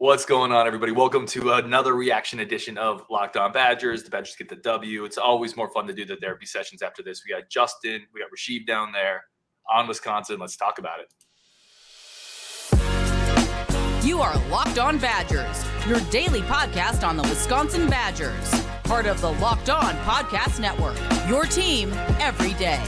What's going on, everybody? Welcome to another reaction edition of Locked On Badgers. The Badgers get the W. It's always more fun to do the therapy sessions after this. We got Justin, we got Rasheed down there on Wisconsin. Let's talk about it. You are Locked On Badgers, your daily podcast on the Wisconsin Badgers. Part of the Locked On Podcast Network, your team every day.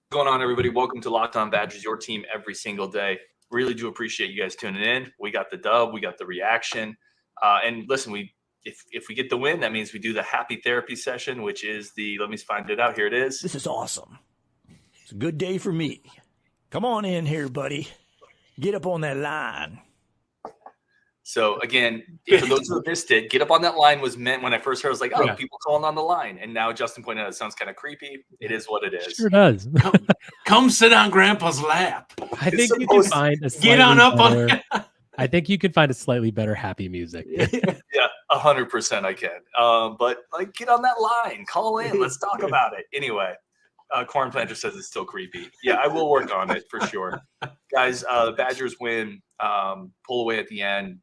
What's going on, everybody? Welcome to Locked On Badgers, your team every single day. Really do appreciate you guys tuning in. We got the dub, we got the reaction. And listen, if we get the win, that means we do the happy therapy session, which is let me find it out. Here it is. This is awesome. It's a good day for me. Come on in here, buddy. Get up on that line. So again, for those who missed it, get up on that line was meant when I first heard, I was like, people calling on the line. And now Justin pointed out it sounds kind of creepy. It is what it is. Sure does. Come sit on Grandpa's lap. I think you can find a get on up better, on. I think you could find a slightly better happy music. Yeah, 100% I can. But like, get on that line, call in, let's talk about it. Anyway, Corn Planter says it's still creepy. Yeah, I will work on it for sure, guys. The Badgers win, pull away at the end.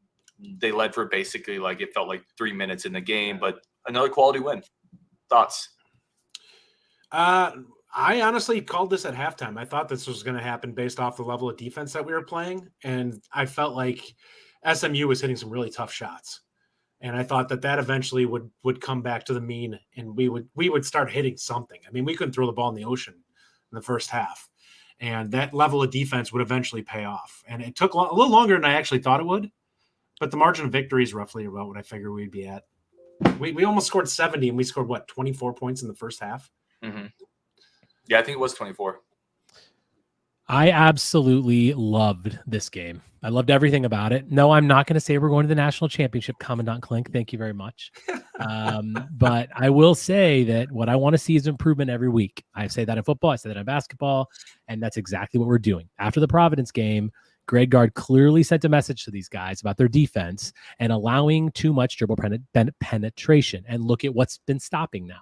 They led for basically like it felt like 3 minutes in the game, but another quality win. Thoughts? I honestly called this at halftime. I thought this was going to happen based off the level of defense that we were playing, and I felt like SMU was hitting some really tough shots, and I thought that eventually would come back to the mean, and we would start hitting something. I mean, we couldn't throw the ball in the ocean in the first half, and that level of defense would eventually pay off. And it took a little longer than I actually thought it would. But the margin of victory is roughly about what I figured we'd be at. We almost scored 70, and we scored, 24 points in the first half? Mm-hmm. Yeah, I think it was 24. I absolutely loved this game. I loved everything about it. No, I'm not going to say we're going to the national championship, Commandant Klink. Thank you very much. But I will say that what I want to see is improvement every week. I say that in football. I say that in basketball. And that's exactly what we're doing. After the Providence game, Greg Gard clearly sent a message to these guys about their defense and allowing too much dribble penetration. And look at what's been stopping now.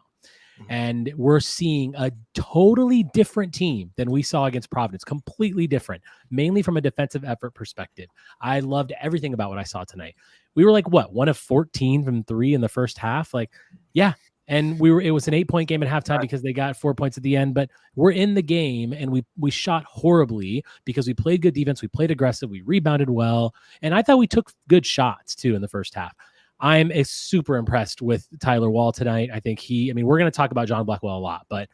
And we're seeing a totally different team than we saw against Providence, completely different, mainly from a defensive effort perspective. I loved everything about what I saw tonight. We were like, 1 of 14 from 3 in the first half? Like, yeah. And it was an 8-point game at halftime because they got 4 points at the end, but we're in the game and we shot horribly because we played good defense. We played aggressive. We rebounded well. And I thought we took good shots too in the first half. I'm super impressed with Tyler Wahl tonight. I think we're going to talk about John Blackwell a lot, but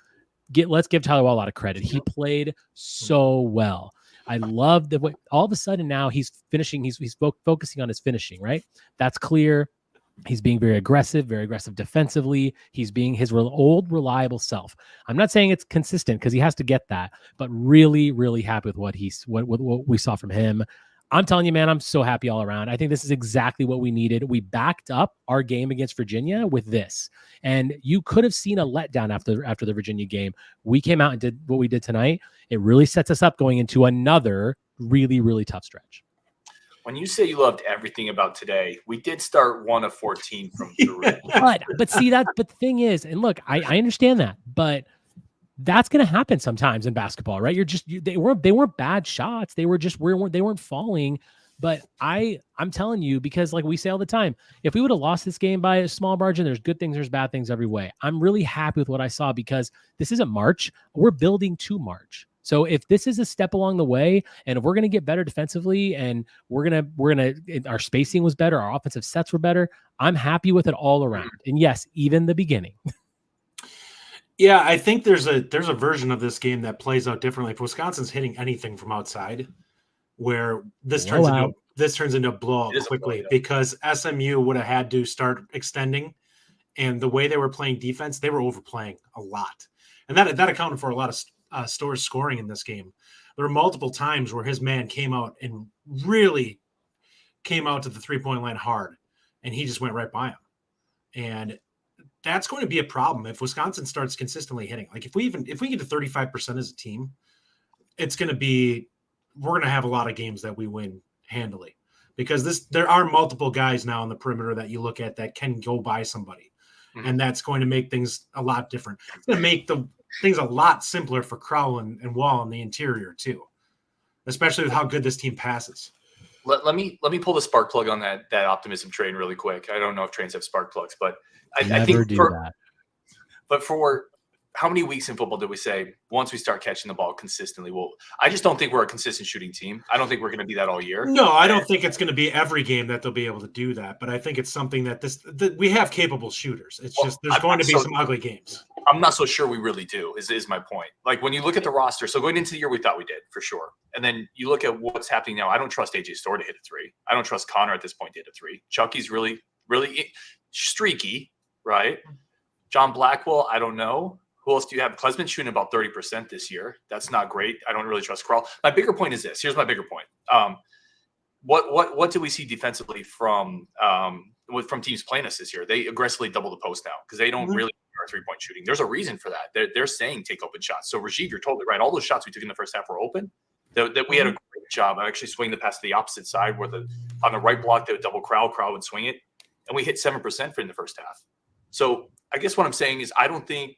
let's give Tyler Wahl a lot of credit. He played so well. I love the way all of a sudden now he's finishing. He's focusing on his finishing, right? That's clear. He's being very aggressive defensively. He's being his old reliable self. I'm not saying it's consistent because he has to get that, but really, really happy with what we saw from him. I'm telling you, man, I'm so happy all around. I think this is exactly what we needed. We backed up our game against Virginia with this, and you could have seen a letdown after the Virginia game. We came out and did what we did tonight. It really sets us up going into another really, really tough stretch. When you say you loved everything about today, we did start 1 of 14 from 3. But see that. But the thing is, and look, I understand that, but that's going to happen sometimes in basketball, right? They weren't bad shots. They weren't falling. But I'm telling you, because like we say all the time, if we would have lost this game by a small margin, there's good things, there's bad things every way. I'm really happy with what I saw because this isn't March. We're building to March. So if this is a step along the way, and if we're going to get better defensively, and our spacing was better, our offensive sets were better, I'm happy with it all around. And yes, even the beginning. Yeah, I think there's a version of this game that plays out differently. If Wisconsin's hitting anything from outside, where this turns into a blowout quickly, because SMU would have had to start extending, and the way they were playing defense, they were overplaying a lot, and that accounted for a lot of Storr's scoring in this game. There were multiple times where his man came out and really came out to the 3-point line hard, and he just went right by him. And that's going to be a problem if Wisconsin starts consistently hitting. Like if we get to 35% as a team, we're going to have a lot of games that we win handily, because there are multiple guys now on the perimeter that you look at that can go by somebody. Mm-hmm. And that's going to make things a lot different. It's going to make things a lot simpler for Crowell and Wahl in the interior too, especially with how good this team passes. Let me pull the spark plug on that optimism train really quick. I don't know if trains have spark plugs, but I think that. But for how many weeks in football did we say once we start catching the ball consistently? Well, I just don't think we're a consistent shooting team. I don't think we're going to be that all year. No, I don't think it's going to be every game that they'll be able to do that. But I think it's something that we have capable shooters. It's just there's going to be some ugly games. I'm not so sure we really do. Is my point. Like when you look at the roster, so going into the year, we thought we did for sure. And then you look at what's happening now. I don't trust AJ Storr to hit a three. I don't trust Connor at this point to hit a three. Chucky's really, really streaky, right? John Blackwell, I don't know. Who else do you have? Klesman's shooting about 30% this year. That's not great. I don't really trust Kral. My bigger point is this. Here's my bigger point. What do we see defensively from teams playing us this year? They aggressively double the post now because they don't really our 3-point shooting. There's a reason for that. They're saying take open shots. So Rajiv, you're totally right. All those shots we took in the first half were open. That we had a great job. I actually swing the pass to the opposite side where on the right block they would double Kral would swing it, and we hit 7% in the first half. So I guess what I'm saying is I don't think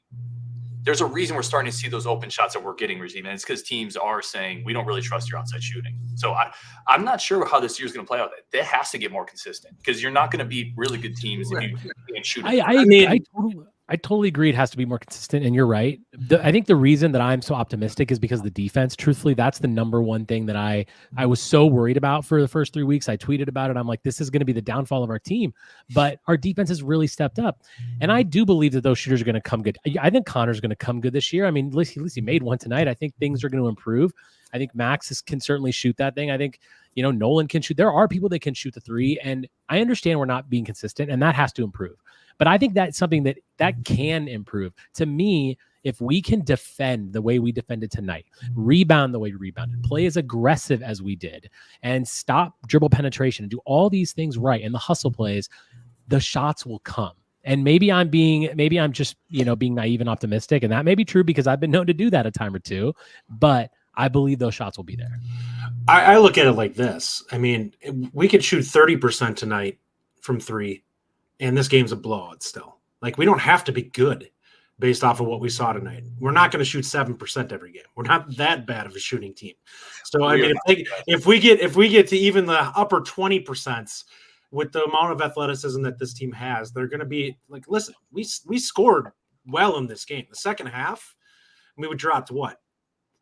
there's a reason we're starting to see those open shots that we're getting, Rajiv, and it's because teams are saying we don't really trust your outside shooting. So I'm not sure how this year's going to play out. That has to get more consistent because you're not going to beat really good teams if you can't shoot. I totally agree. It has to be more consistent, and you're right. I think the reason that I'm so optimistic is because of the defense. Truthfully, that's the number one thing that I was so worried about for the first 3 weeks. I tweeted about it. I'm like, this is going to be the downfall of our team, but our defense has really stepped up, and I do believe that those shooters are going to come good. I think Connor's going to come good this year. I mean, at least he made one tonight. I think things are going to improve. I think Max can certainly shoot that thing. I think Nolan can shoot. There are people that can shoot the three, and I understand we're not being consistent, and that has to improve. But I think that's something that can improve. To me, if we can defend the way we defended tonight, rebound the way we rebounded, play as aggressive as we did, and stop dribble penetration and do all these things right, and the hustle plays, the shots will come. And maybe I'm just being naive and optimistic, and that may be true because I've been known to do that a time or two. But I believe those shots will be there. I look at it like this. I mean, we could shoot 30% tonight from three, and this game's a blowout still. Like, we don't have to be good based off of what we saw tonight. We're not going to shoot 7% every game. We're not that bad of a shooting team. So, I mean, if we get to even the upper 20% with the amount of athleticism that this team has, they're going to be like, listen, we scored well in this game. The second half, we dropped what?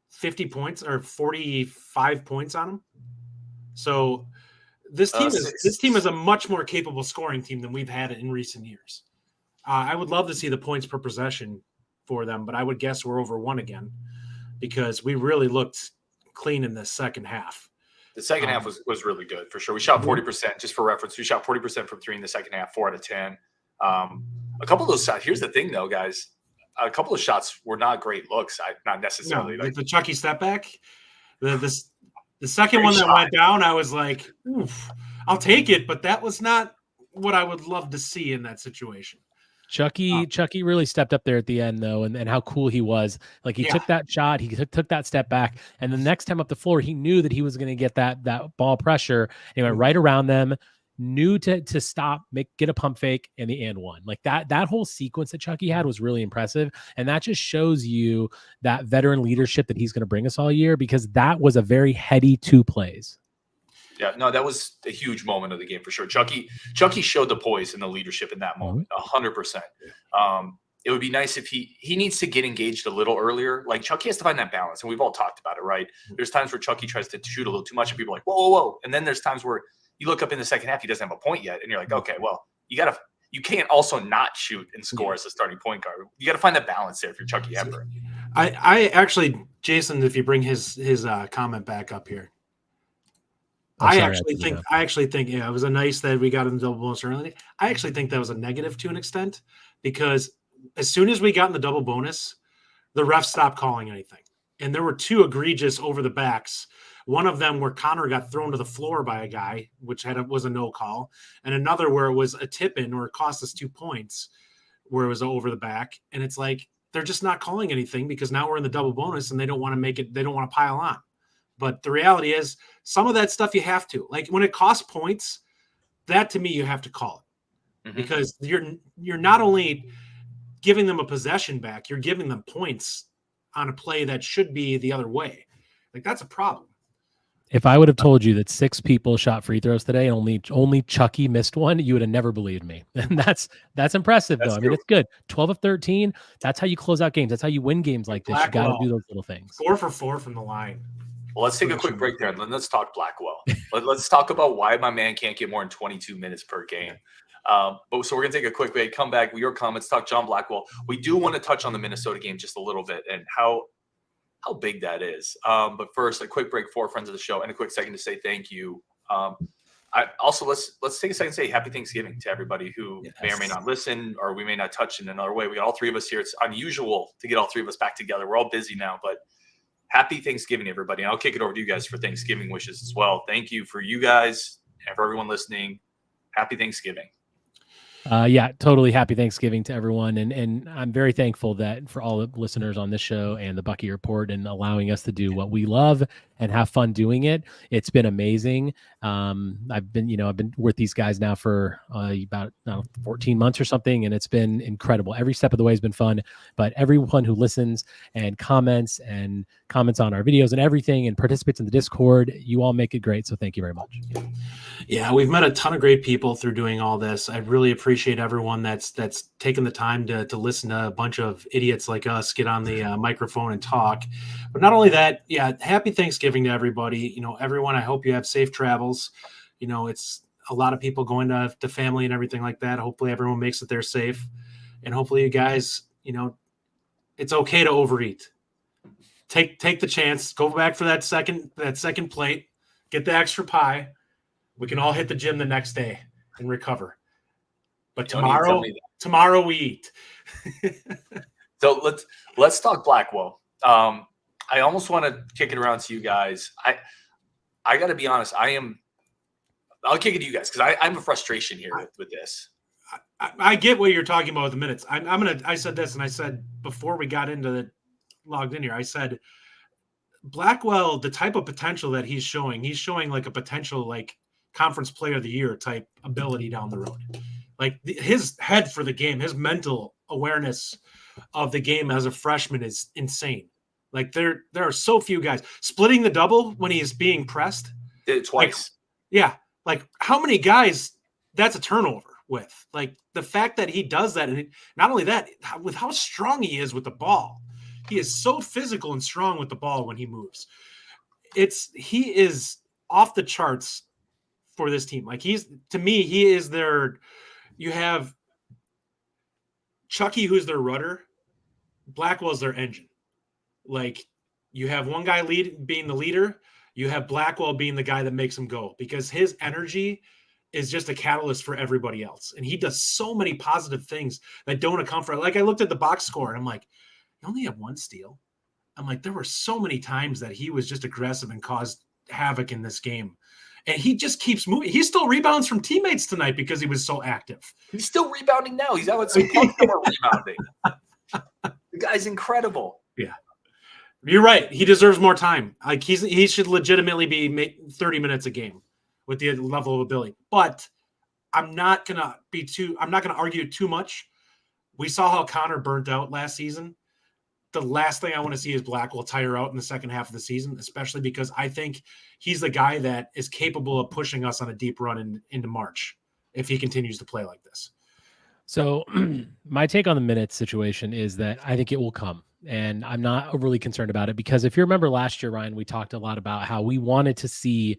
50 points or 45 points on them. So this team is a much more capable scoring team than we've had in recent years. I would love to see the points per possession for them, but I would guess we're over one again because we really looked clean in the second half. The second half was really good for sure. We shot 40%, just for reference. We shot 40% from three in the second half, 4 out of 10. A couple of those shots. Here's the thing, though, guys. A couple of shots were not great looks. Not necessarily. No, like the Chucky step back. The second one that went down, I was like, oof, I'll take it, but that was not what I would love to see in that situation. Chucky really stepped up there at the end, though, and how cool he was. Like, he took that shot, he took that step back, and the next time up the floor, he knew that he was going to get that ball pressure. And he went right around them, knew to stop, get a pump fake, and the and one. Like, that whole sequence that Chucky had was really impressive, and that just shows you that veteran leadership that he's going to bring us all year, because that was a very heady 2 plays. Yeah, no, that was a huge moment of the game for sure. Chucky showed the poise and the leadership in that moment, 100%. It would be nice if he needs to get engaged a little earlier. Like, Chucky has to find that balance, and we've all talked about it, right? There's times where Chucky tries to shoot a little too much, and people are like, whoa. And then there's times where you look up in the second half, he doesn't have a point yet, and you're like, okay, well, you can't also not shoot and score as a starting point guard. You got to find that balance there if you're Chucky Hepburn. I actually, Jason, if you bring his comment back up here. I actually think it was a nice that we got in the double bonus early. I actually think that was a negative to an extent, because as soon as we got in the double bonus, the refs stopped calling anything. And there were 2 egregious over the backs. One of them where Connor got thrown to the floor by a guy, which was a no call. And another where it was a tip-in or it cost us 2 points where it was over the back. And it's like, they're just not calling anything because now we're in the double bonus and they don't want to pile on. But the reality is, some of that stuff you have to. Like, when it costs points, that to me you have to call it. Because you're not only giving them a possession back, you're giving them points on a play that should be the other way. Like, that's a problem. If I would have told you that 6 people shot free throws today and only Chucky missed one, you would have never believed me. And that's impressive, though. I mean, it's good. 12 of 13. That's how you close out games. That's how you win games like this. You got to do those little things. 4 for 4 from the line. Well, let's take a quick break there, and let's talk Blackwell. Let's talk about why my man can't get more than 22 minutes per game. So we're going to take a quick break, come back with your comments, talk John Blackwell. We do want to touch on the Minnesota game just a little bit and how big that is. But first, a quick break for friends of the show and a quick second to say thank you. Let's take a second to say happy Thanksgiving to everybody who may or may not listen, or we may not touch in another way. We got all 3 of us here. It's unusual to get all 3 of us back together. We're all busy now, but happy Thanksgiving, everybody. And I'll kick it over to you guys for Thanksgiving wishes as well. Thank you for you guys and for everyone listening. Happy Thanksgiving. Yeah, totally happy Thanksgiving to everyone. And I'm very thankful that for all the listeners on this show and the Bucky Report and allowing us to do what we love and have fun doing it. It's been amazing. I've been with these guys now for about 14 months or something, and it's been incredible. Every step of the way has been fun, but everyone who listens and comments on our videos and everything and participates in the Discord, you all make it great. So thank you very much. Yeah, we've met a ton of great people through doing all this. I really appreciate everyone that's taken the time to listen to a bunch of idiots like us get on the microphone and talk. But not only that, happy Thanksgiving to everybody. Everyone, I hope you have safe travels. It's a lot of people going to family and everything like that. Hopefully everyone makes it there safe. And hopefully you guys, it's okay to overeat. Take the chance, go back for that second plate, get the extra pie. We can all hit the gym the next day and recover. But tomorrow we eat. So let's talk Blackwell. I almost want to kick it around to you guys. I got to be honest. I'll kick it to you guys because I'm a frustration here with this. I get what you're talking about with the minutes. I said this, and I said before we got logged in here, I said Blackwell, the type of potential that he's showing like a potential like conference player of the year type ability down the road. Like his head for the game, his mental awareness of the game as a freshman is insane. Like there are so few guys splitting the double when he's being pressed. Did it twice. Like how many guys that's a turnover with? Like the fact that he does that, and not only that, with how strong he is with the ball. He is so physical and strong with the ball when he moves. He is off the charts for this team. Like he is their, you have Chucky, who's their rudder. Blackwell's their engine. Like you have one guy being the leader. You have Blackwell being the guy that makes him go, because his energy is just a catalyst for everybody else. And he does so many positive things that don't account for it. Like I looked at the box score and I'm like, you only have 1 steal. I'm like, there were so many times that he was just aggressive and caused havoc in this game. And he just keeps moving. He still rebounds from teammates tonight because he was so active. He's still rebounding now. He's out with some comfortable rebounding. The guy's incredible. Yeah. You're right. He deserves more time. Like he should legitimately be 30 minutes a game with the level of ability. But I'm not gonna argue too much. We saw how Connor burnt out last season. The last thing I want to see is Blackwell tire out in the second half of the season, especially because I think he's the guy that is capable of pushing us on a deep run into March if he continues to play like this. So my take on the minutes situation is that I think it will come. And I'm not overly concerned about it because if you remember last year, Ryan, we talked a lot about how we wanted to see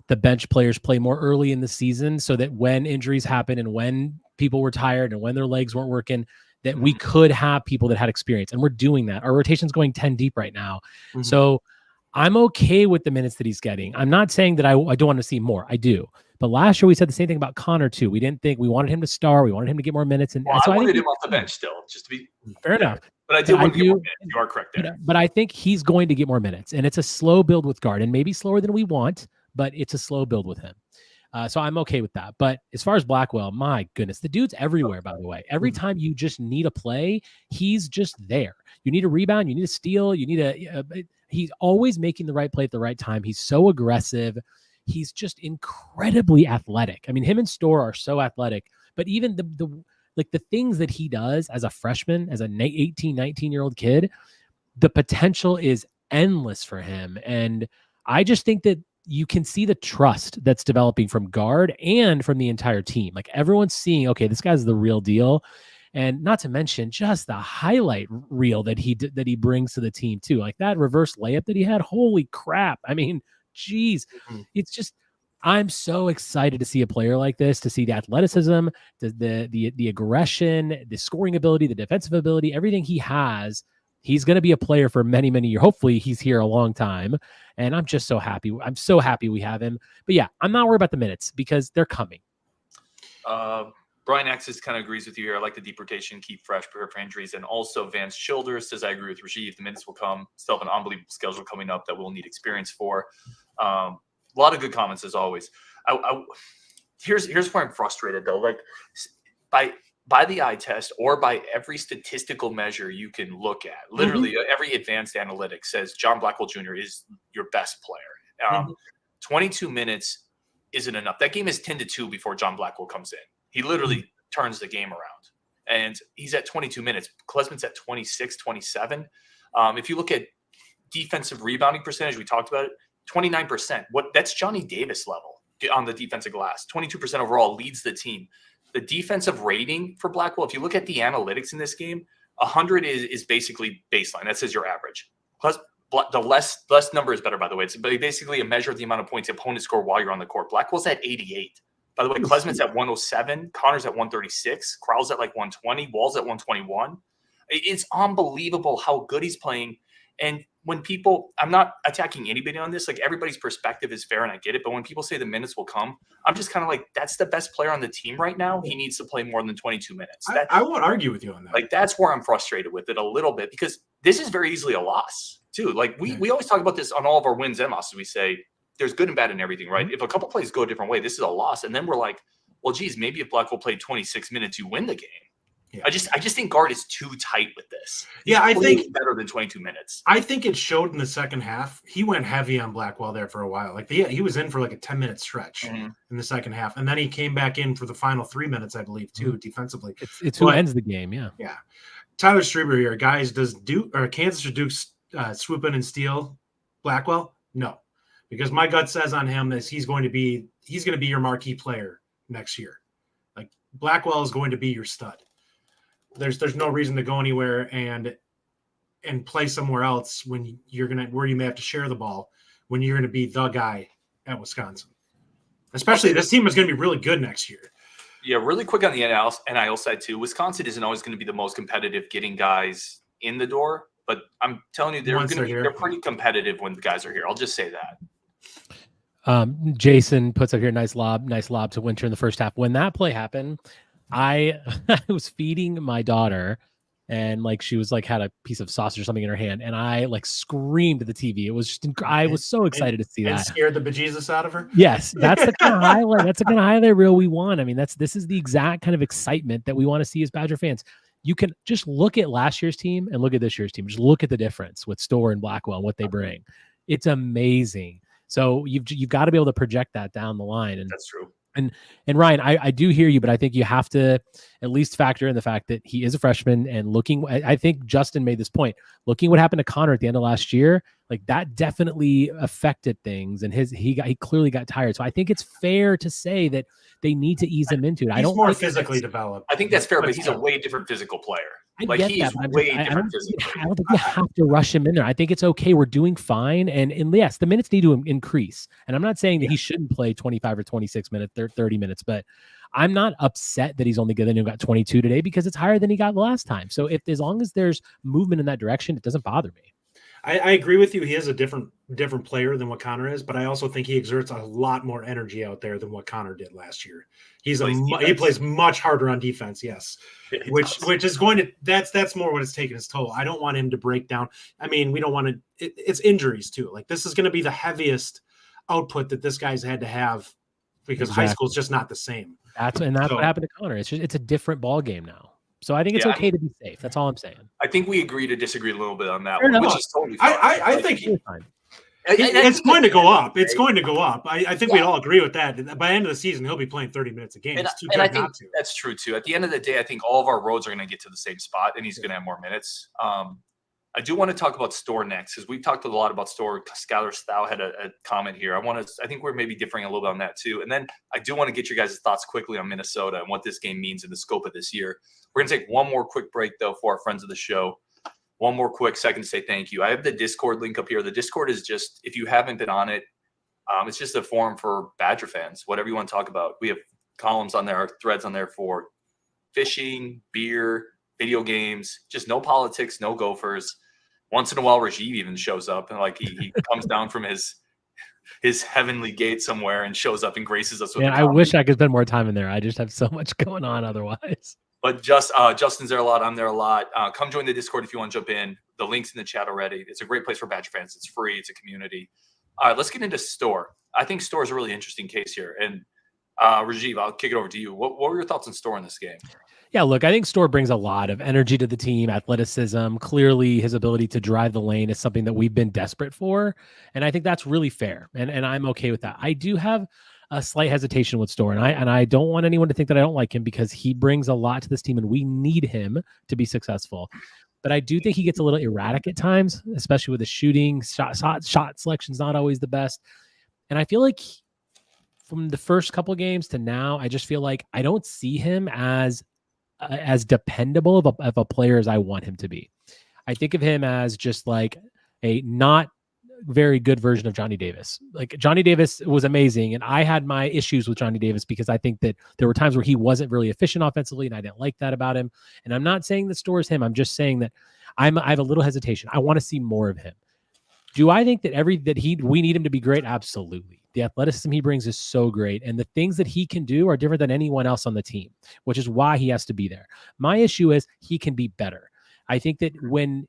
the bench players play more early in the season so that when injuries happen and when people were tired and when their legs weren't working, that we could have people that had experience. And we're doing that. Our rotation's going 10 deep right now. Mm-hmm. So I'm okay with the minutes that he's getting. I'm not saying that I don't want to see more. I do. But last year we said the same thing about Connor too. We wanted him to star. We wanted him to get more minutes. And well, so I wanted him off the bench still, just to be fair enough. But I did want to get more minutes. You are correct there. But I think he's going to get more minutes. And it's a slow build with Gard, and maybe slower than we want, but it's a slow build with him. So I'm okay with that. But as far as Blackwell, my goodness, the dude's everywhere, by the way. Every time you just need a play, he's just there. You need a rebound, you need a steal, he's always making the right play at the right time. He's so aggressive. He's just incredibly athletic. I mean, him and Storr are so athletic, but even the things that he does as a freshman, as an 18, 19-year-old kid, the potential is endless for him. And I just think that you can see the trust that's developing from Gard and from the entire team. Like everyone's seeing, okay, this guy's the real deal. And not to mention just the highlight reel that he brings to the team too. Like that reverse layup that he had. Holy crap. I mean, geez, it's just, I'm so excited to see a player like this, to see the athleticism, the aggression, the scoring ability, the defensive ability, everything he has. He's going to be a player for many, many years. Hopefully he's here a long time. And I'm just so happy. I'm so happy we have him. But yeah, I'm not worried about the minutes because they're coming. Brian Axis kind of agrees with you here. I like the deep rotation, keep fresh, prepare for injuries. And also Vance Childers says, I agree with Rajiv. The minutes will come. Still have an unbelievable schedule coming up that we'll need experience for. A lot of good comments as always. Here's where I'm frustrated though. Like by the eye test or by every statistical measure you can look at, literally every advanced analytics says John Blackwell Jr. is your best player. 22 minutes isn't enough. That game is 10-2 before John Blackwell comes in. He literally turns the game around, and he's at 22 minutes. Klesman's at 26, 27. If you look at defensive rebounding percentage, we talked about it, 29%. That's Johnny Davis level on the defensive glass. 22% overall leads the team. The defensive rating for Blackwell, if you look at the analytics in this game, 100 is basically baseline. That says your average. Plus, the less number is better, by the way. It's basically a measure of the amount of points the opponents score while you're on the court. Blackwell's at 88. By the way, Klesman's at 107. Connor's at 136. Crowell's at like 120. Wall's at 121. It's unbelievable how good he's playing. And when people, I'm not attacking anybody on this, like everybody's perspective is fair and I get it. But when people say the minutes will come, I'm just kind of like, that's the best player on the team right now. He needs to play more than 22 minutes. I won't argue with you on that. Like, that's where I'm frustrated with it a little bit, because this is very easily a loss too. Like we always talk about this on all of our wins and losses. We say there's good and bad in everything, right? If a couple plays go a different way, this is a loss. And then we're like, well, geez, maybe if Blackwell played 26 minutes, you win the game. Yeah. I just think Gard is too tight with this. Yeah, I think better than 22 minutes. I think it showed in the second half. He went heavy on Blackwell there for a while. Like he was in for like a 10-minute stretch in the second half, and then he came back in for the final 3 minutes, I believe, too, defensively. It's who ends the game. Yeah. Yeah. Tyler Strieber here, guys. Does Duke or Kansas or Duke swoop in and steal Blackwell? No, because my gut says on him is he's going to be your marquee player next year. Like Blackwell is going to be your stud. There's no reason to go anywhere and play somewhere else when where you may have to share the ball when you're gonna be the guy at Wisconsin. Especially this team is gonna be really good next year. Yeah, really quick on the NIL side too. Wisconsin isn't always going to be the most competitive getting guys in the door, but I'm telling you they're pretty competitive when the guys are here. I'll just say that. Jason puts up here nice lob to Winter in the first half. When that play happened, I was feeding my daughter, and like she was like had a piece of sausage or something in her hand, and I like screamed at the TV. It was just I was so excited to see that. Scared the bejesus out of her. Yes, that's the kind of highlight. That's the kind of highlight reel we want. I mean, this is the exact kind of excitement that we want to see as Badger fans. You can just look at last year's team and look at this year's team. Just look at the difference with Storr and Blackwell and what they bring. It's amazing. So you've got to be able to project that down the line. And that's true. And Ryan, I do hear you, but I think you have to at least factor in the fact that he is a freshman and I think Justin made this point, looking what happened to Connor at the end of last year, like that definitely affected things, and he clearly got tired. So I think it's fair to say that they need to ease him into it. He's more physically developed. I think that's fair, but he's a way different physical player. Like he's way different physically. I don't think you have to rush him in there. I think it's okay. We're doing fine. And yes, the minutes need to increase. And I'm not saying that he shouldn't play 25 or 26 minutes, 30 minutes, but I'm not upset that he's only got 22 today because it's higher than he got last time. So as long as there's movement in that direction, it doesn't bother me. I agree with you. He is a different player than what Connor is, but I also think he exerts a lot more energy out there than what Connor did last year. He plays much harder on defense, yes, which is going to that's more what it's taking its toll. I don't want him to break down. I mean, we don't want to. It's injuries too. Like this is going to be the heaviest output that this guy's had to have because high school is just not the same. That's what happened to Connor. It's a different ball game now. So I think it's okay to be safe. That's all I'm saying. I think we agree to disagree a little bit on that one, which is totally fine. I think it's going to go up. It's going to go up. I think we'd all agree with that. By the end of the season, he'll be playing 30 minutes a game. And I think that's true too. At the end of the day, I think all of our roads are going to get to the same spot, and he's going to have more minutes. I I do want to talk about Storr next because we've talked a lot about Storr. Skylar Stow had a comment here. I think we're maybe differing a little bit on that too. And then I do want to get your guys' thoughts quickly on Minnesota and what this game means in the scope of this year. We're going to take one more quick break, though, for our friends of the show. One more quick second to say thank you. I have the Discord link up here. The Discord is just, if you haven't been on it, it's just a forum for Badger fans, whatever you want to talk about. We have columns on there, threads on there for fishing, beer, video games, just no politics, no Gophers. Once in a while, Rajiv even shows up and like he comes down from his heavenly gate somewhere and shows up and graces us with. Yeah, I wish I could spend more time in there. I just have so much going on otherwise. But Justin's there a lot. I'm there a lot. Come join the Discord if you want to jump in. The link's in the chat already. It's a great place for Badger fans. It's free. It's a community. All right, let's get into Storr. I think Storr is a really interesting case here. And Rajiv, I'll kick it over to you. What were your thoughts on Storr in this game? Yeah, look, I think Storr brings a lot of energy to the team, athleticism. Clearly, his ability to drive the lane is something that we've been desperate for. And I think that's really fair. And I'm okay with that. I do have a slight hesitation with Storr. And I don't want anyone to think that I don't like him because he brings a lot to this team and we need him to be successful. But I do think he gets a little erratic at times, especially with the shooting. Shot selection's not always the best. And I feel like from the first couple of games to now, I just feel like I don't see him as dependable of a player as I want him to be. I think of him as just like a not very good version of Johnny Davis. Like Johnny Davis was amazing. And I had my issues with Johnny Davis because I think that there were times where he wasn't really efficient offensively. And I didn't like that about him. And I'm not saying that Storr is him. I'm just saying that I have a little hesitation. I want to see more of him. Do I think that we need him to be great? Absolutely. The athleticism he brings is so great. And the things that he can do are different than anyone else on the team, which is why he has to be there. My issue is he can be better. I think that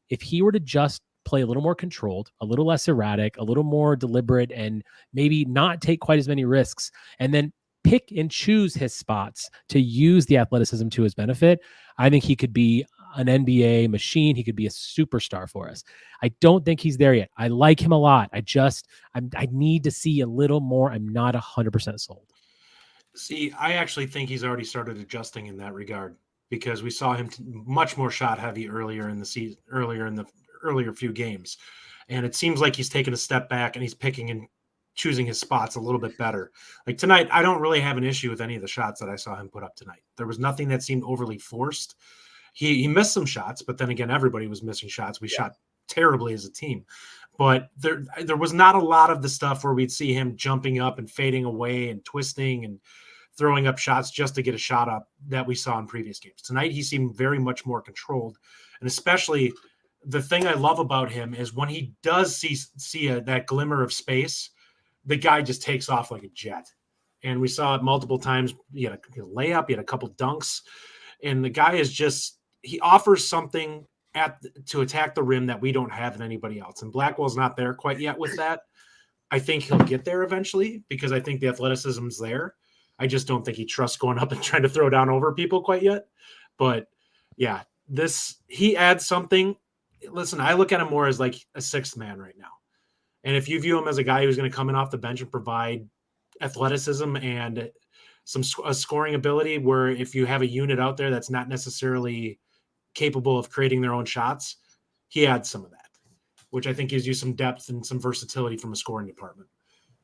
if he were to just play a little more controlled, a little less erratic, a little more deliberate, and maybe not take quite as many risks, and then pick and choose his spots to use the athleticism to his benefit, I think he could be an NBA machine. He could be a superstar for us. I don't think he's there yet. I like him a lot. I need to see a little more. I'm not 100% sold. See, I actually think he's already started adjusting in that regard because we saw him much more shot heavy earlier in the season, earlier few games. And it seems like he's taken a step back and he's picking and choosing his spots a little bit better. Like tonight, I don't really have an issue with any of the shots that I saw him put up tonight. There was nothing that seemed overly forced. He missed some shots, but then again, everybody was missing shots. We shot terribly as a team, but there was not a lot of the stuff where we'd see him jumping up and fading away and twisting and throwing up shots just to get a shot up that we saw in previous games. Tonight, he seemed very much more controlled. And especially the thing I love about him is when he does see that glimmer of space, the guy just takes off like a jet. And we saw it multiple times. He had a layup, he had a couple dunks, and the guy is just, he offers something to attack the rim that we don't have in anybody else. And Blackwell's not there quite yet with that. I think he'll get there eventually because I think the athleticism's there. I just don't think he trusts going up and trying to throw down over people quite yet. But yeah, he adds something. Listen, I look at him more as like a sixth man right now. And if you view him as a guy who's going to come in off the bench and provide athleticism and a scoring ability, where if you have a unit out there that's not necessarily capable of creating their own shots, he adds some of that, which I think gives you some depth and some versatility from a scoring department.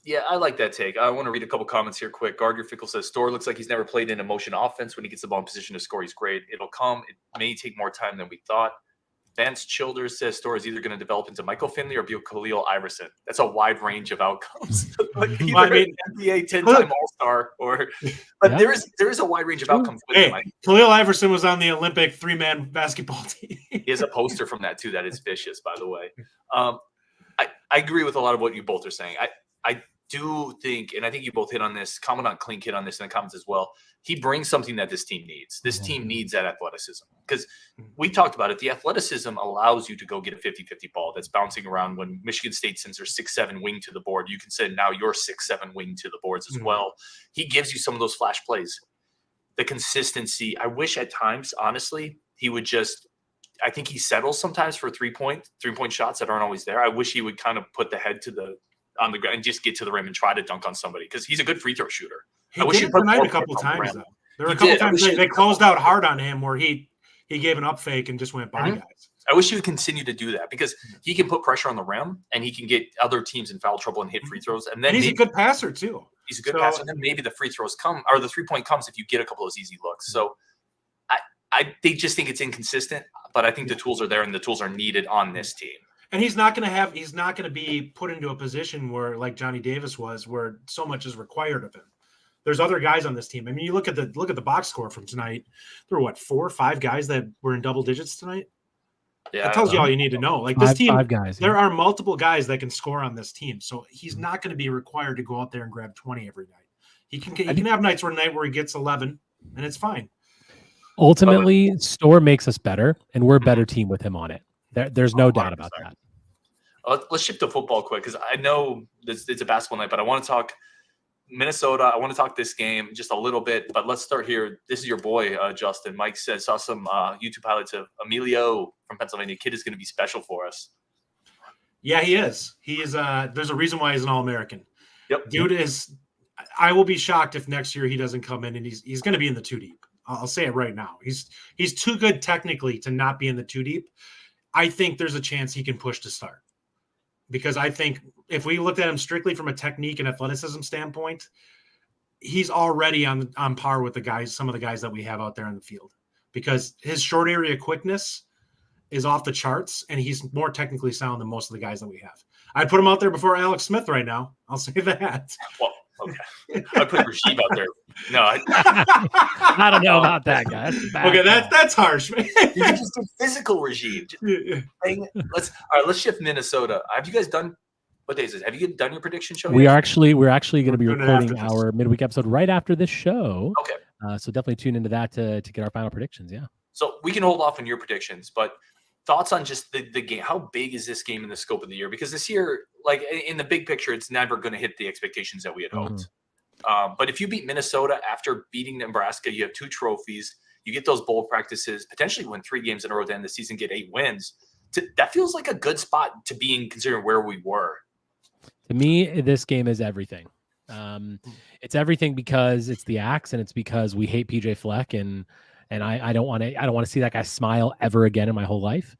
Yeah, I like that take. I want to read a couple comments here quick. Gard Your Fickle says, Storr looks like he's never played in a motion offense. When he gets the ball in position to score, he's great. It'll come. It may take more time than we thought. Vance Childers says Storr is either going to develop into Michael Finley or be a Khalil Iverson. That's a wide range of outcomes. Like either an NBA 10-time All-Star but there is a wide range of outcomes with him. Khalil Iverson was on the Olympic 3-man basketball team. He has a poster from that too that is vicious, by the way. I agree with a lot of what you both are saying. I do think, and I think you both hit on this, Commandant Klink hit on this in the comments as well, he brings something that this team needs. This team needs that athleticism. Because we talked about it, the athleticism allows you to go get a 50-50 ball that's bouncing around. When Michigan State sends their 6'7" wing to the board, you can send now your 6'7" wing to the boards as well. He gives you some of those flash plays. The consistency, I wish at times, honestly, he would just, I think he settles sometimes for three-point shots that aren't always there. I wish he would kind of put the head on the ground and just get to the rim and try to dunk on somebody because he's a good free throw shooter. I wish he put tonight a couple times though. There were a couple times they closed out hard on him where he gave an up fake and just went by guys. I wish he would continue to do that because he can put pressure on the rim and he can get other teams in foul trouble and hit free throws. And then he's a good passer too. He's a good passer. And then maybe the free throws come, or the 3-point comes if you get a couple of those easy looks. So they just think it's inconsistent, but I think the tools are there and the tools are needed on this team. And he's not going to be put into a position where, like Johnny Davis was, where so much is required of him. There's other guys on this team. I mean, you look at the box score from tonight. There were 4 or 5 guys that were in double digits tonight. Yeah, that tells you all you need to know. Like this team, 5 guys. There are multiple guys that can score on this team, so he's not going to be required to go out there and grab 20 every night. He can have nights where he gets 11, and it's fine. Ultimately, Storr makes us better, and we're a better team with him on it. There's no doubt about that. Let's shift to football quick because I know it's a basketball night, but I want to talk Minnesota. I want to talk this game just a little bit, but let's start here. This is your boy, Justin. Mike saw some YouTube highlights of Emilio from Pennsylvania. Kid is going to be special for us. Yeah, he is. He is. There's a reason why he's an All-American. Yep. Dude is. I will be shocked if next year he doesn't come in and he's going to be in the 2 deep. I'll say it right now. He's too good technically to not be in the 2 deep. I think there's a chance he can push to start. Because I think if we looked at him strictly from a technique and athleticism standpoint, he's already on par with some of the guys that we have out there in the field. Because his short area quickness is off the charts, and he's more technically sound than most of the guys that we have. I'd put him out there before Alex Smith right now. I'll say that. Well, okay. I put Rasheed out there. No, I don't know about that, guy. Okay, that's harsh, man. You can just do physical Rasheed. Let's shift Minnesota. Have you guys done? What day is it? Have you done your prediction show? We're actually going to be recording our midweek episode right after this show. Okay. So definitely tune into that to get our final predictions. Yeah. So we can hold off on your predictions, but thoughts on just the game. How big is this game in the scope of the year? Because this year, like in the big picture, it's never going to hit the expectations that we had hoped. But if you beat Minnesota after beating Nebraska, you have 2 trophies. You get those bowl practices, potentially win 3 games in a row to end the season, get 8 wins. That feels like a good spot to be in considering where we were. To me, this game is everything. It's everything because it's the Axe, and it's because we hate PJ Fleck, and I don't want to see that guy smile ever again in my whole life.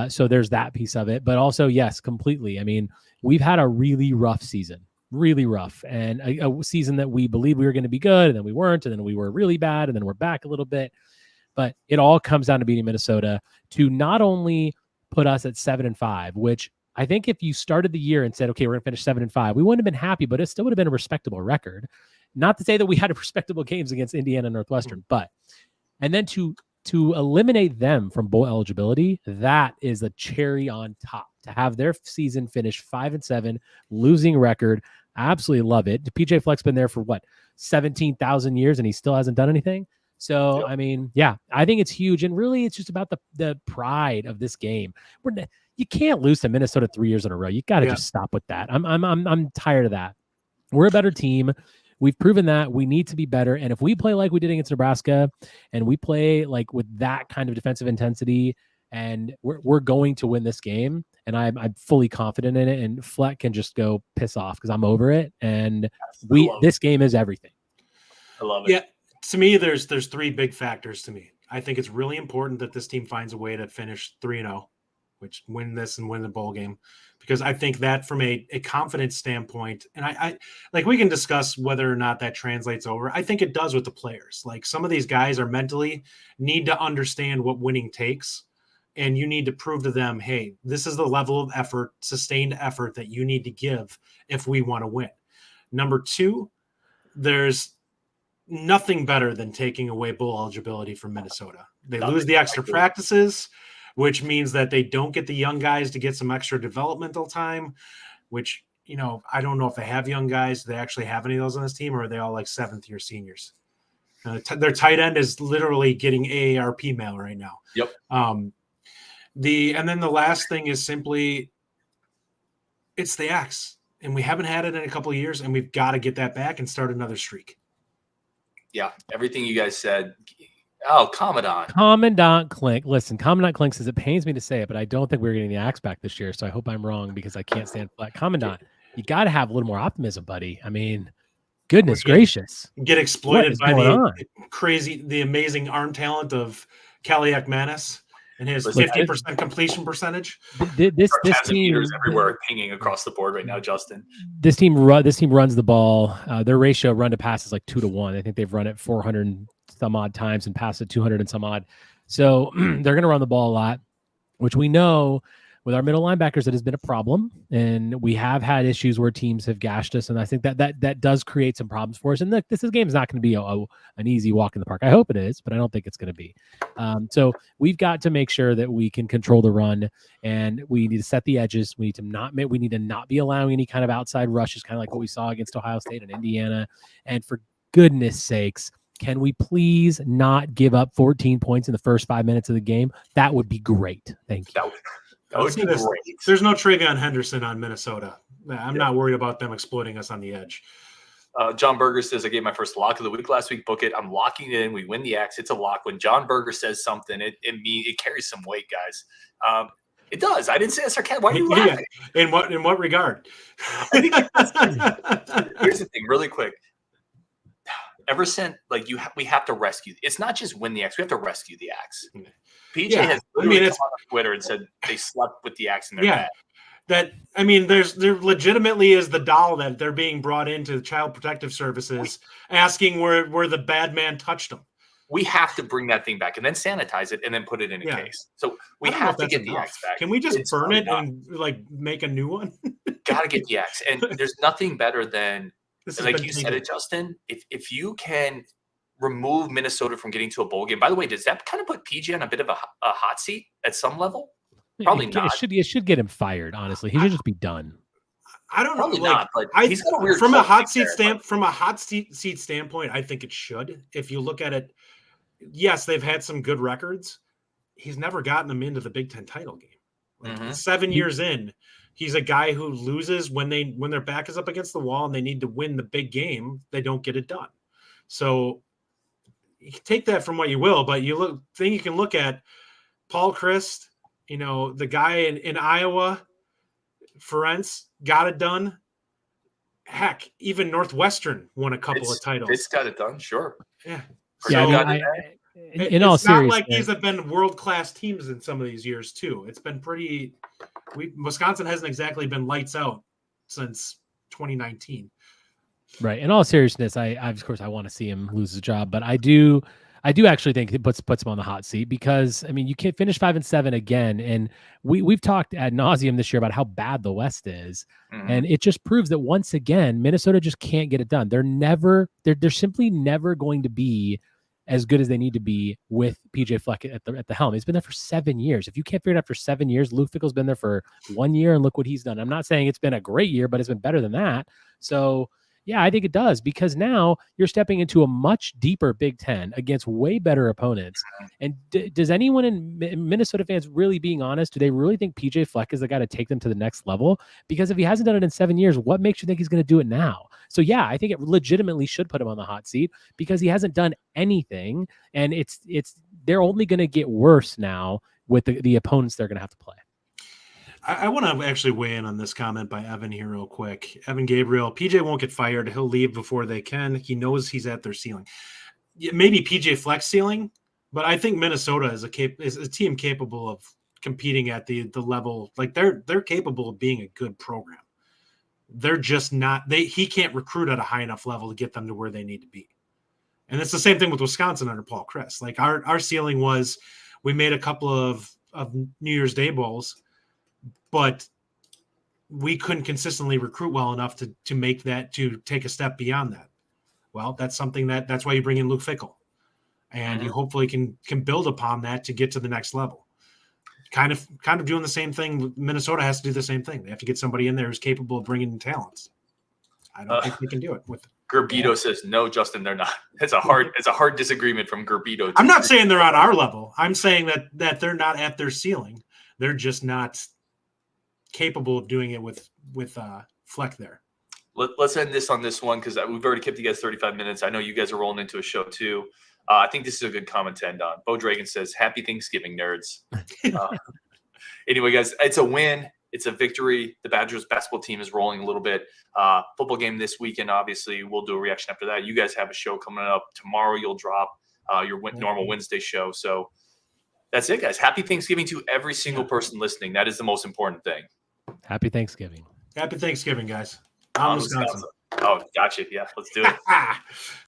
So there's that piece of it, but also yes, completely. I mean, we've had a really rough season. Really rough, and a season that we believed we were going to be good, and then we weren't, and then we were really bad, and then we're back a little bit. But it all comes down to beating Minnesota to not only put us at 7-5, which I think if you started the year and said, okay, we're going to finish 7-5, we wouldn't have been happy, but it still would have been a respectable record. Not to say that we had respectable games against Indiana and Northwestern, and then to eliminate them from bowl eligibility, that is the cherry on top. To have their season finish 5-7, losing record. I absolutely love it. PJ Fleck's been there for 17,000 years, and he still hasn't done anything. So, I mean, yeah, I think it's huge. And really, it's just about the pride of this game. You can't lose to Minnesota 3 years in a row. You got to just stop with that. I'm tired of that. We're a better team. We've proven that we need to be better. And if we play like we did against Nebraska, and we play like with that kind of defensive intensity, and we're going to win this game, and I'm fully confident in it. And Fleck can just go piss off because I'm over it. And this game is everything. I love it. Yeah, to me, there's 3 big factors to me. I think it's really important that this team finds a way to finish 3-0, which win this and win the bowl game, because I think that from a confidence standpoint, and I like, we can discuss whether or not that translates over. I think it does with the players. Like, some of these guys are mentally need to understand what winning takes. And you need to prove to them, hey, this is the level of effort, sustained effort that you need to give if we want to win. Number 2, there's nothing better than taking away bowl eligibility from Minnesota. They lose the extra practices, which means that they don't get the young guys to get some extra developmental time, which, I don't know if they have young guys. Do they actually have any of those on this team, or are they all like 7th-year seniors? Their tight end is literally getting AARP mail right now. Yep. And then the last thing is simply, it's the Axe, and we haven't had it in a couple of years, and we've got to get that back and start another streak. Yeah, everything you guys said. Oh, Commandant Klink. Listen, Commandant Klink says, it pains me to say it, but I don't think we're getting the Axe back this year, so I hope I'm wrong because I can't stand Fleck. Commandant, you got to have a little more optimism, buddy. I mean, goodness gracious. Get exploited by the amazing arm talent of Kaliak Manis. And his 50% completion percentage. This team meters everywhere pinging across the board right now, Justin. This team runs the ball. Their ratio run to pass is like 2-1. I think they've run it 400 and some odd times and passed it 200 and some odd. So they're going to run the ball a lot, which we know with our middle linebackers that has been a problem. And we have had issues where teams have gashed us. And I think that does create some problems for us. And this game is not going to be an easy walk in the park. I hope it is, but I don't think it's going to be. So we've got to make sure that we can control the run, and we need to set the edges. We need to not be allowing any kind of outside rushes, kind of like what we saw against Ohio State and Indiana. And for goodness sakes, can we please not give up 14 points in the first 5 minutes of the game? That would be great. Thank you. That would be great. There's no Travion Henderson on Minnesota. I'm not worried about them exploiting us on the edge. John Berger says, I gave my first lock of the week last week. Book it. I'm locking it in. We win the X. It's a lock. When John Berger says something, it carries some weight, guys. It does. I didn't say it sarcastic. Why are you laughing? In what regard? Here's the thing, really quick. Ever since, we have to rescue. It's not just win the X. We have to rescue the X. PJ has literally gone on Twitter and said they slept with the X in their bed. There legitimately is the doll that they're being brought into the Child Protective Services asking where the bad man touched them. We have to bring that thing back and then sanitize it and then put it in a case. So we have to get the X back. Can we just burn it and make a new one? Got to get the X. And there's nothing better than, like you said it, Justin, if you can remove Minnesota from getting to a bowl game. By the way, does that kind of put PJ on a bit of a hot seat at some level? Probably not. It should get him fired, honestly. He should just be done. I don't know. Probably not, but he's got a weird from a hot seat standpoint, I think it should. If you look at it, yes, they've had some good records. He's never gotten them into the Big Ten title game. 7 years in, he's a guy who loses when their back is up against the wall and they need to win the big game. They don't get it done. So you can take that from what you will, but you can look at Paul Christ, the guy in Iowa, Ferenc got it done. Heck, even Northwestern won a couple of titles. It's got it done, sure. Yeah. In all seriousness, it's not like these have been world-class teams in some of these years too. It's been Wisconsin hasn't exactly been lights out since 2019. Right. In all seriousness, I of course I want to see him lose his job, but I do actually think it puts him on the hot seat because you can't finish 5-7 again, and we've talked ad nauseum this year about how bad the West is, and it just proves that once again Minnesota just can't get it done. They're simply never going to be as good as they need to be with PJ Fleck at the helm. He's been there for 7 years. If you can't figure it out after 7 years, Luke Fickell's been there for 1 year, and look what he's done. I'm not saying it's been a great year, but it's been better than that. So. Yeah, I think it does because now you're stepping into a much deeper Big Ten against way better opponents. And does anyone in Minnesota fans really being honest, do they really think PJ Fleck is the guy to take them to the next level? Because if he hasn't done it in 7 years, what makes you think he's going to do it now? So yeah, I think it legitimately should put him on the hot seat because he hasn't done anything. And they're only going to get worse now with the opponents they're going to have to play. I want to actually weigh in on this comment by Evan here real quick. Evan Gabriel, PJ won't get fired. He'll leave before they can. He knows he's at their ceiling. Maybe PJ Fleck's ceiling, but I think Minnesota is a team capable of competing at the level. Like they're capable of being a good program. They're just not. He can't recruit at a high enough level to get them to where they need to be. And it's the same thing with Wisconsin under Paul Christ. Like our ceiling was we made a couple of New Year's Day bowls, but we couldn't consistently recruit well enough to make that, to take a step beyond that. Well, that's something that's why you bring in Luke Fickell, and you hopefully can build upon that to get to the next level. Kind of doing the same thing. Minnesota has to do the same thing. They have to get somebody in there who's capable of bringing in talents. I don't think they can do it with. Gerbito says no, Justin, they're not. It's a hard disagreement from Gerbito. I'm not saying they're on our level. I'm saying that they're not at their ceiling. They're just not capable of doing it with Fleck there. Let's end this on this one because we've already kept you guys 35 minutes. I know you guys are rolling into a show too. I think this is a good comment to end on. Bo Dragon says, "Happy Thanksgiving, nerds." Anyway, guys, it's a win. It's a victory. The Badgers basketball team is rolling a little bit. Football game this weekend, obviously. We'll do a reaction after that. You guys have a show coming up. Tomorrow you'll drop your normal Wednesday show. So That's it, guys. Happy Thanksgiving to every single person listening. That is the most important thing. Happy Thanksgiving. Happy Thanksgiving, guys. On Wisconsin. Oh, gotcha. Yeah, let's do it.